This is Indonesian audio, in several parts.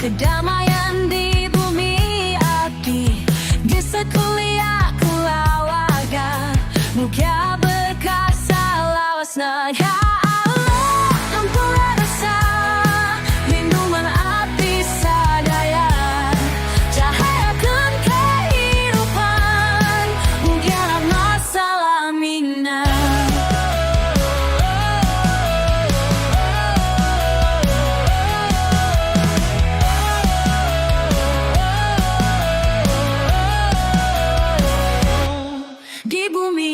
kedamaian di bumi api. Di sekuliah keluarga, muka berkasa lawas naga. Di bumi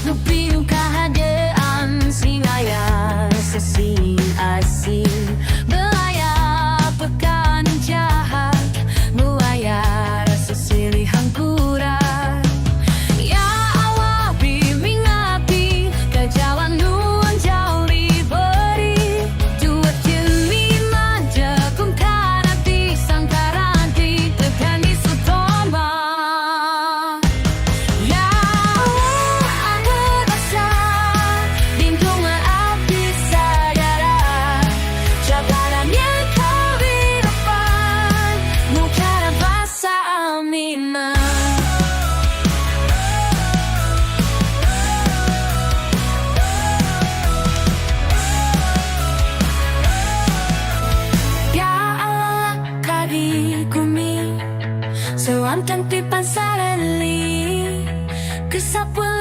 Nupiu kehadiran Singaya sesi asing Belayar pekan jahat Melayar sesili hangkuran. Ya awal bimbing api Kejalan nuan jauh liberi. Duat jeli majagung kanati Sangkaranti tekan di sutomba. Sewan cantik pansareli kesapul